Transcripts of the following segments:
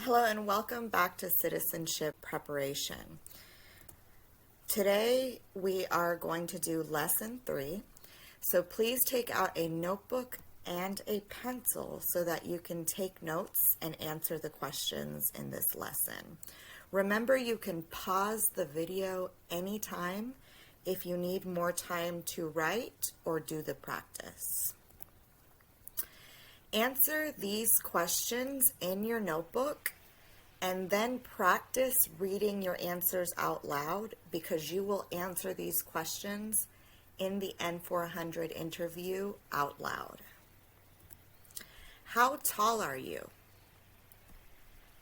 Hello and welcome back to Citizenship Preparation. Today we are going to do lesson 3. So please take out a notebook and a pencil so that you can take notes and answer the questions in this lesson. Remember, you can pause the video anytime if you need more time to write or do the practice. Answer these questions in your notebook and then practice reading your answers out loud because you will answer these questions in the N400 interview out loud. How tall are you?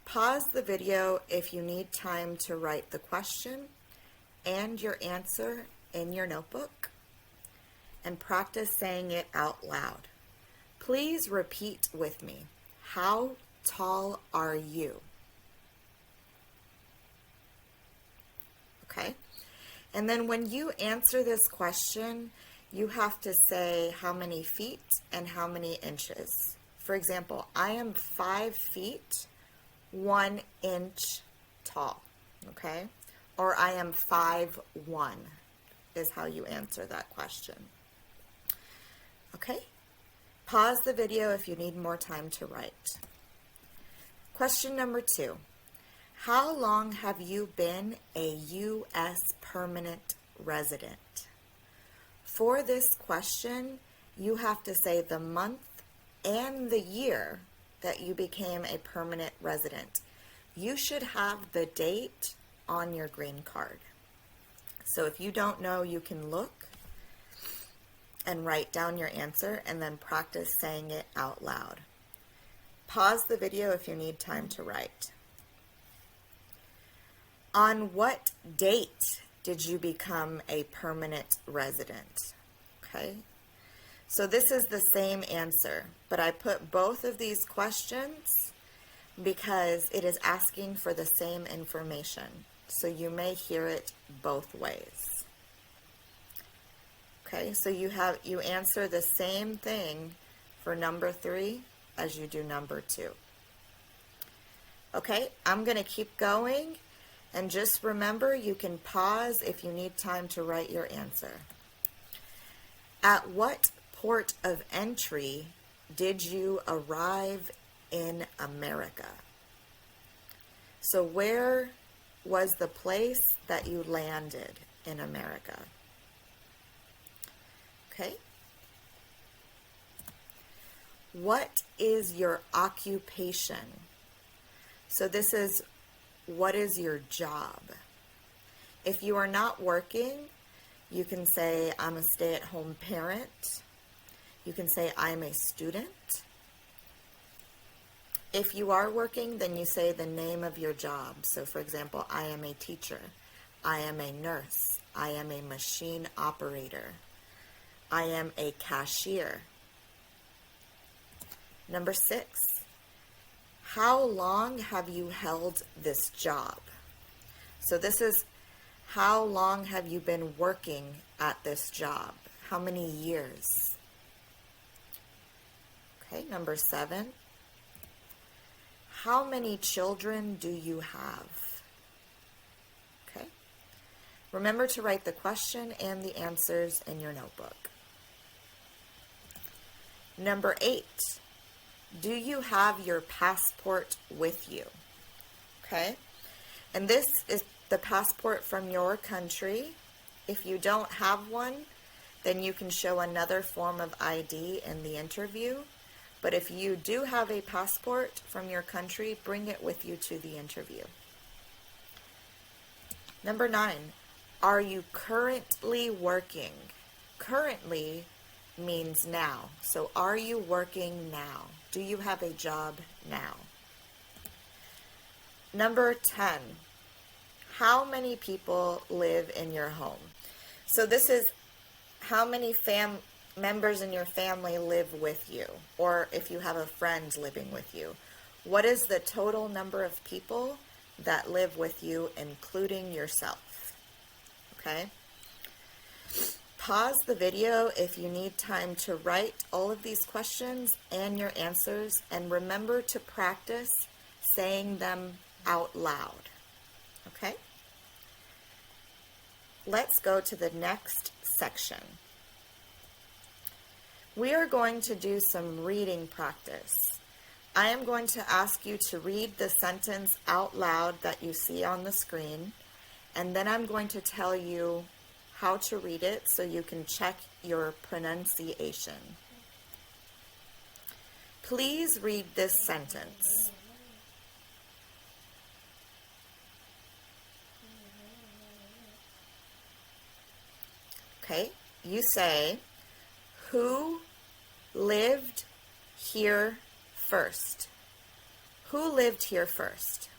Pause the video if you need time to write the question and your answer in your notebook and practice saying it out loud. Please repeat with me. How tall are you? Okay. And then when you answer this question, you have to say how many feet and how many inches. For example, I am 5 feet, 1 inch tall. Okay. Or I am 5'1" is how you answer that question. Okay. Pause the video if you need more time to write. Question number 2. How long have you been a U.S. permanent resident? For this question, you have to say the month and the year that you became a permanent resident. You should have the date on your green card. So if you don't know, you can look and write down your answer and then practice saying it out loud. Pause the video if you need time to write. On what date did you become a permanent resident? Okay, so this is the same answer, but I put both of these questions because it is asking for the same information. So you may hear it both ways. Okay, so you answer the same thing for number 3 as you do number 2. Okay, I'm going to keep going, and just remember you can pause if you need time to write your answer. At what port of entry did you arrive in America? So where was the place that you landed in America? Okay. What is your occupation? So this is, what is your job? If you are not working, you can say, I'm a stay-at-home parent. You can say, I'm a student. If you are working, then you say the name of your job. So for example, I am a teacher. I am a nurse. I am a machine operator. I am a cashier. Number 6, how long have you held this job? So this is, how long have you been working at this job? How many years? Okay, number 7, how many children do you have? Okay, remember to write the question and the answers in your notebook. Number 8, do you have your passport with you? Okay, and this is the passport from your country. If you don't have one, then you can show another form of ID in the interview. But if you do have a passport from your country, bring it with you to the interview. Number 9, are you currently working? Currently means now. So are you working now? Do you have a job now? Number 10, how many people live in your home? So this is how many members in your family live with you, or if you have a friend living with you. What is the total number of people that live with you, including yourself? Okay. Pause the video if you need time to write all of these questions and your answers, and remember to practice saying them out loud. Okay? Let's go to the next section. We are going to do some reading practice. I am going to ask you to read the sentence out loud that you see on the screen, and then I'm going to tell you how to read it so you can check your pronunciation. Please read this sentence. Okay, you say, who lived here first? Who lived here first?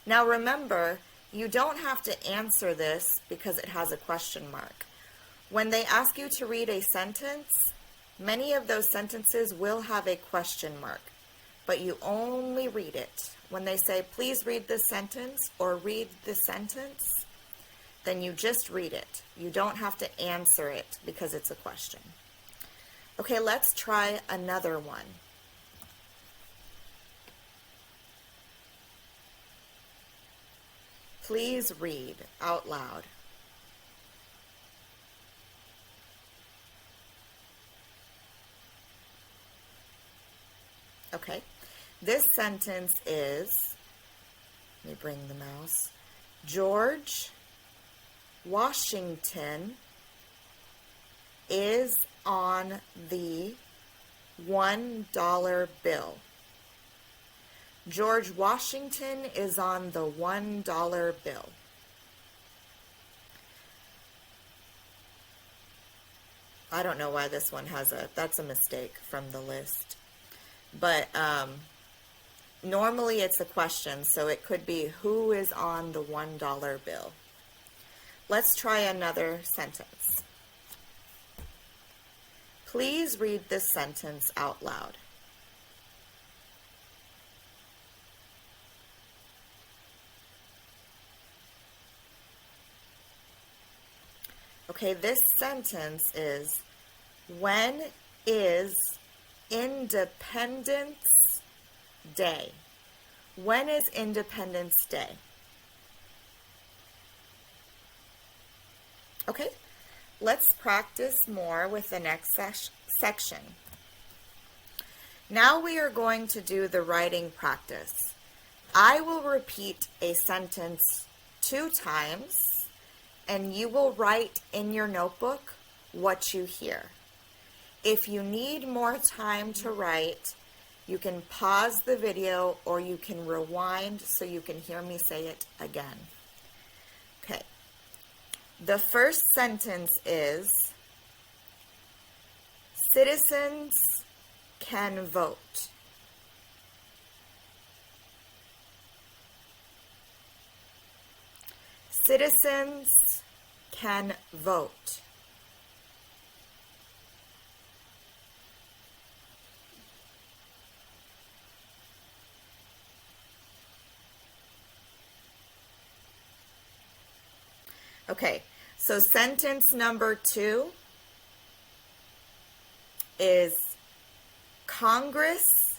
Now remember, you don't have to answer this because it has a question mark. When they ask you to read a sentence, many of those sentences will have a question mark, but you only read it. When they say, please read this sentence or read this sentence, then you just read it. You don't have to answer it because it's a question. Okay, let's try another one. Please read out loud. Okay, this sentence is, let me bring the mouse, George Washington is on the $1 bill. George Washington is on the $1 bill. I don't know why this one has that's a mistake from the list. But normally it's a question, so it could be, who is on the $1 bill? Let's try another sentence. Please read this sentence out loud. Okay, this sentence is, when is Independence Day? When is Independence Day? Okay, let's practice more with the next section. Now we are going to do the writing practice. I will repeat a sentence 2 times, and you will write in your notebook what you hear. If you need more time to write, you can pause the video or you can rewind so you can hear me say it again. Okay. The first sentence is, citizens can vote. Citizens can vote. Okay, so sentence number 2 is, Congress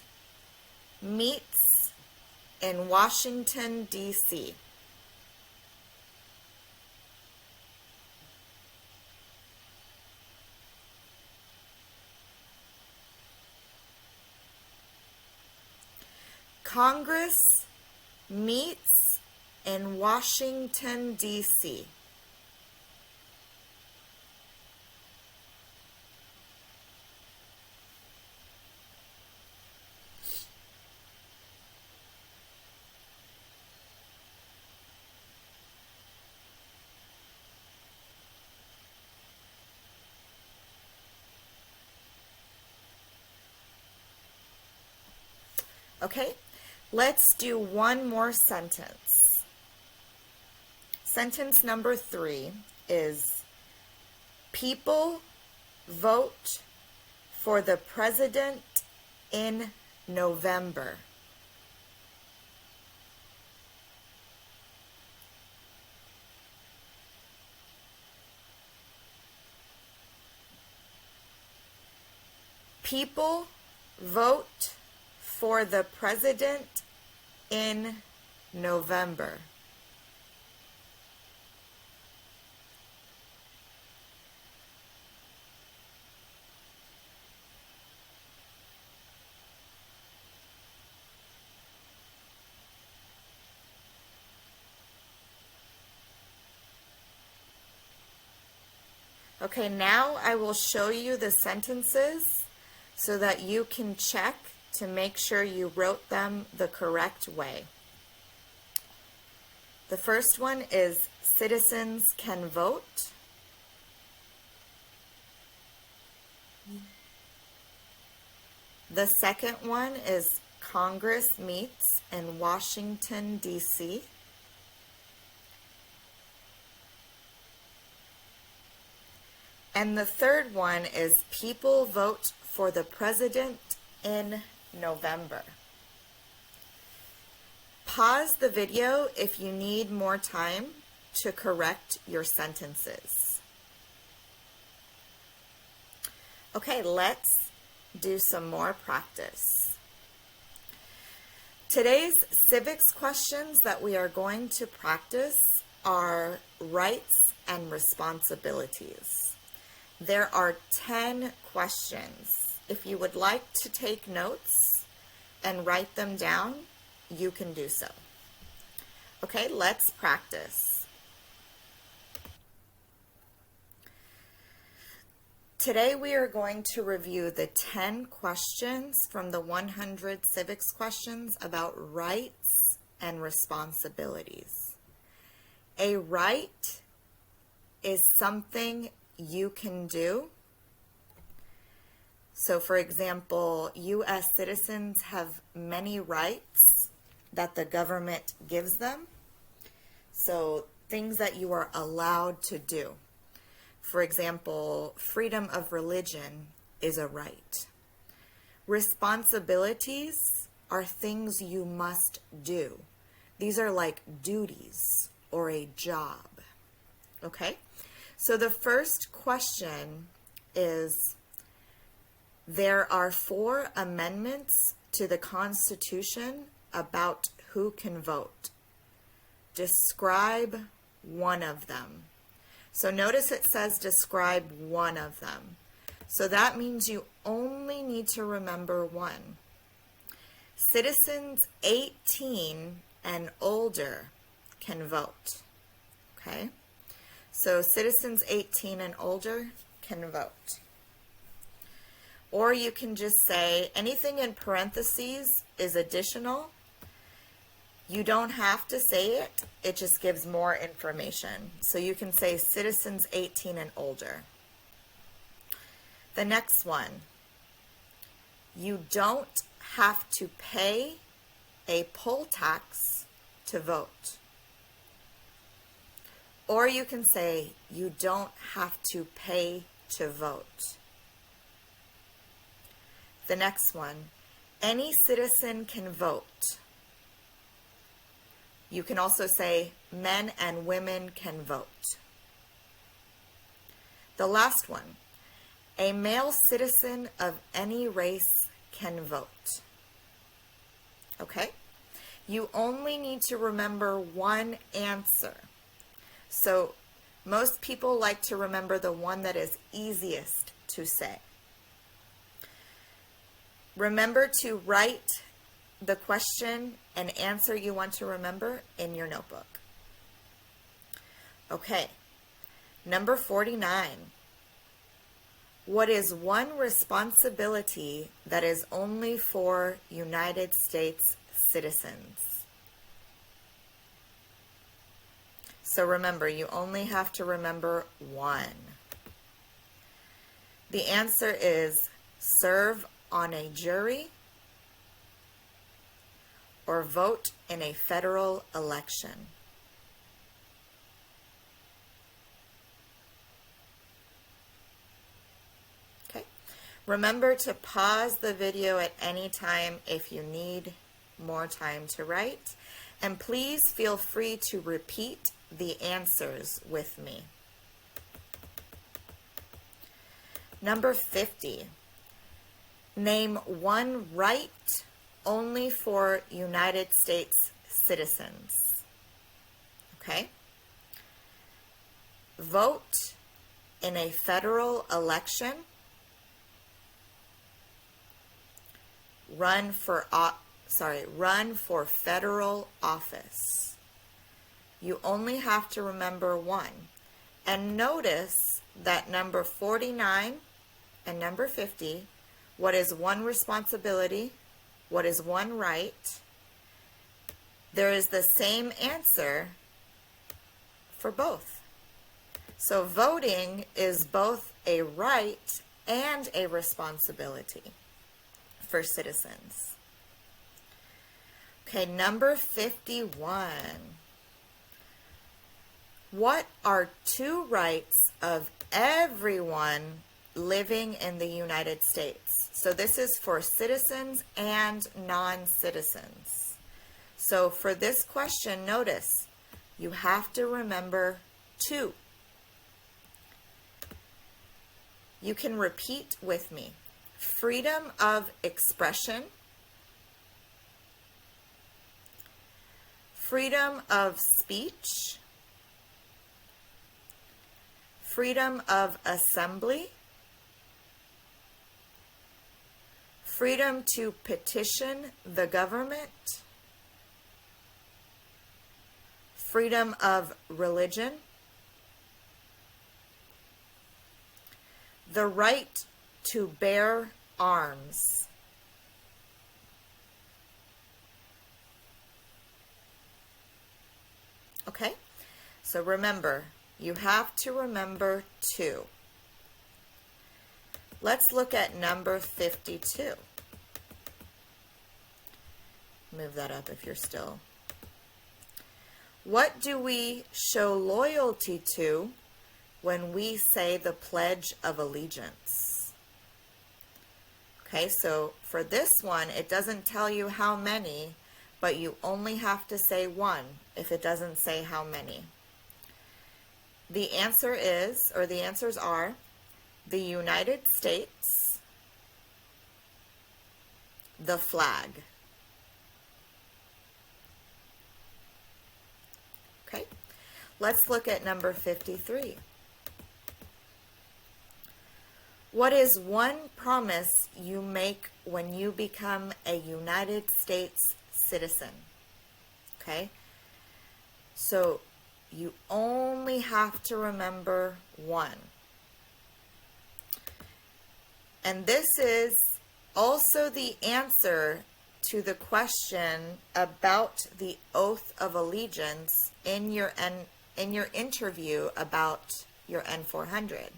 meets in Washington, D.C. Congress meets in Washington, D.C. Okay, let's do one more sentence. Sentence number 3 is, people vote for the president in November. People vote for the president in November. Okay, now I will show you the sentences so that you can check to make sure you wrote them the correct way. The first one is citizens can vote. The second one is Congress meets in Washington, D.C. And the third one is people vote for the president in November. Pause the video if you need more time to correct your sentences. Okay, let's do some more practice. Today's civics questions that we are going to practice are rights and responsibilities. There are 10 questions. If you would like to take notes and write them down, you can do so. Okay, let's practice. Today we are going to review the 10 questions from the 100 civics questions about rights and responsibilities. A right is something you can do. So for example, U.S. citizens have many rights that the government gives them. So things that you are allowed to do. For example, freedom of religion is a right. Responsibilities are things you must do. These are like duties or a job. Okay? So the first question is, there are 4 amendments to the Constitution about who can vote. Describe one of them. So notice it says describe one of them. So that means you only need to remember one. Citizens 18 and older can vote. Okay? So citizens 18 and older can vote. Or you can just say anything in parentheses is additional. You don't have to say it. It just gives more information. So you can say citizens 18 and older. The next one. You don't have to pay a poll tax to vote. Or you can say you don't have to pay to vote. The next one. Any citizen can vote. You can also say men and women can vote. The last one, a male citizen of any race can vote. Okay? You only need to remember one answer. So most people like to remember the one that is easiest to say. Remember to write the question and answer you want to remember in your notebook. Okay, number 49. What is one responsibility that is only for United States citizens? So remember, you only have to remember one. The answer is serve on a jury or vote in a federal election. Okay. Remember to pause the video at any time if you need more time to write. And please feel free to repeat the answers with me. Number 50. Name one right only for United States citizens. Okay? Vote in a federal election. Run for federal office. You only have to remember one. And notice that number 49 and number 50, what is one responsibility? What is one right? There is the same answer for both. So voting is both a right and a responsibility for citizens. Okay, number 51. What are two rights of everyone living in the United States? So this is for citizens and non-citizens. So for this question, notice, you have to remember two. You can repeat with me. Freedom of expression, freedom of speech, freedom of assembly, freedom to petition the government, freedom of religion, the right to bear arms. Okay, so remember, you have to remember two. Let's look at number 52. Move that up if you're still. What do we show loyalty to when we say the Pledge of Allegiance? Okay, so for this one, it doesn't tell you how many, but you only have to say one if it doesn't say how many. The answer is, or the answers are, the United States, the flag. Okay, let's look at number 53. What is one promise you make when you become a United States citizen? Okay, so you only have to remember one. And this is also the answer to the question about the oath of allegiance in your interview about your N400.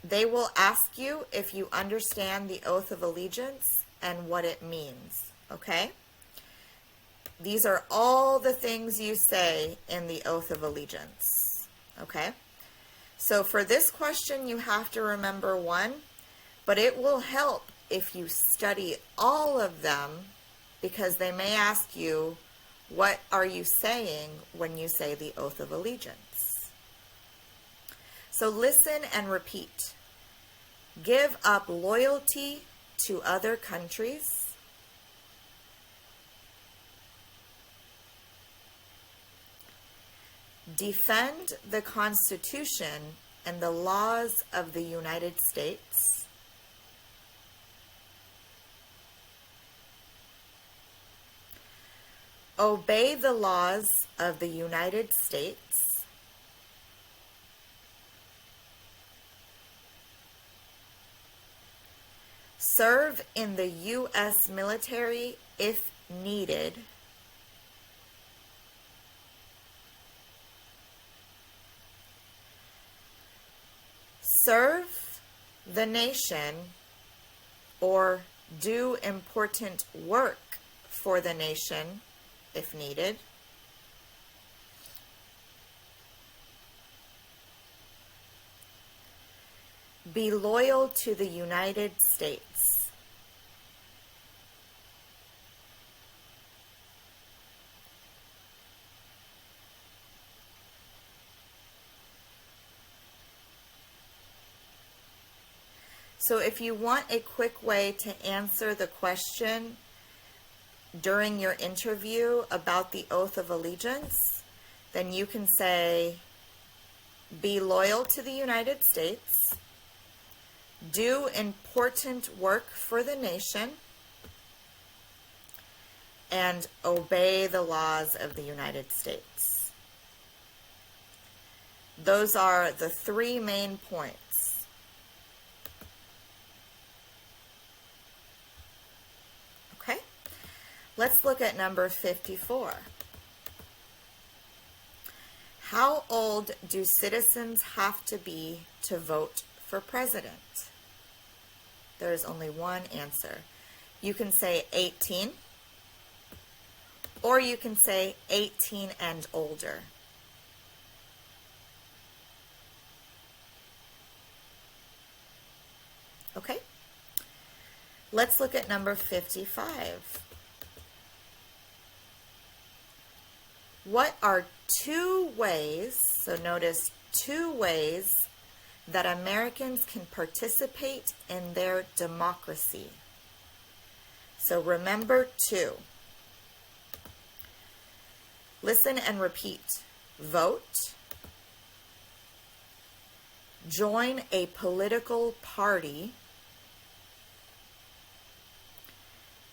They will ask you if you understand the oath of allegiance and what it means, okay? These are all the things you say in the oath of allegiance, okay? So for this question, you have to remember one, but it will help if you study all of them, because they may ask you, what are you saying when you say the oath of allegiance? So listen and repeat. Give up loyalty to other countries. Defend the Constitution and the laws of the United States. Obey the laws of the United States. Serve in the U.S. military if needed. Serve the nation or do important work for the nation if needed. Be loyal to the United States. So if you want a quick way to answer the question during your interview about the oath of allegiance, then you can say, be loyal to the United States, do important work for the nation, and obey the laws of the United States. Those are the three main points. Okay, let's look at number 54. How old do citizens have to be to vote for president? There is only one answer. You can say 18, or you can say 18 and older. Okay, let's look at number 55. What are two ways, so notice 2 ways, that Americans can participate in their democracy? So remember 2. Listen and repeat. Vote, join a political party,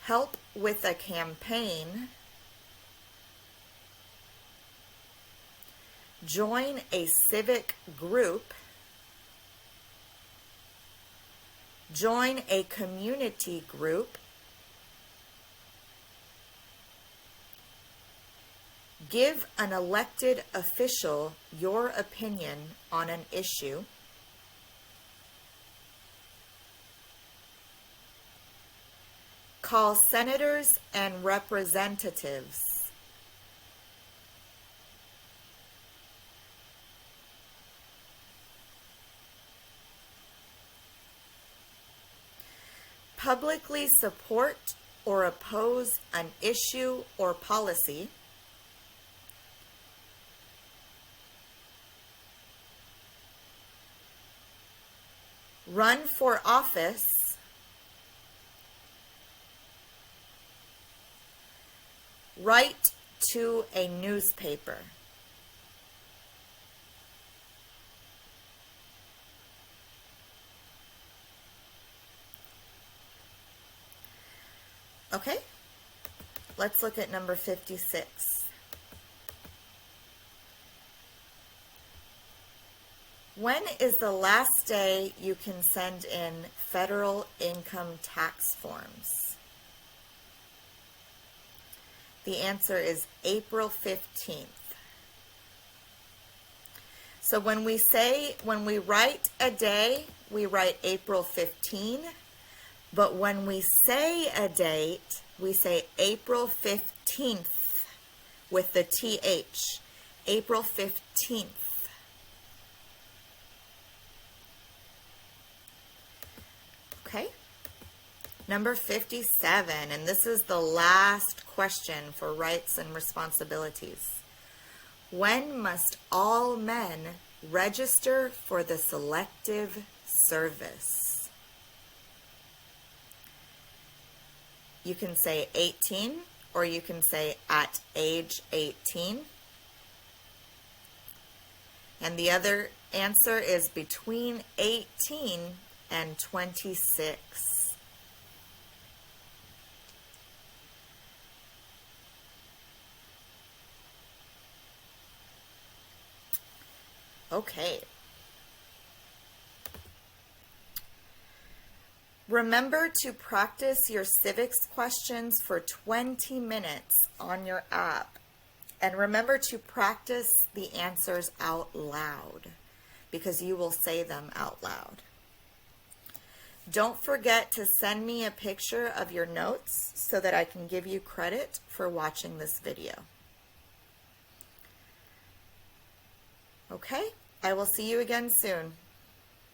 help with a campaign, join a civic group, join a community group, give an elected official your opinion on an issue, call senators and representatives, publicly support or oppose an issue or policy, run for office, write to a newspaper. Okay, let's look at number 56. When is the last day you can send in federal income tax forms? The answer is April 15th. So when we write a day, we write April 15. But when we say a date, we say April 15th with the TH. April 15th. Okay. Number 57, and this is the last question for rights and responsibilities. When must all men register for the Selective Service? You can say 18, or you can say at age 18. And the other answer is between 18 and 26. Okay. Remember to practice your civics questions for 20 minutes on your app. And remember to practice the answers out loud, because you will say them out loud. Don't forget to send me a picture of your notes so that I can give you credit for watching this video. Okay, I will see you again soon.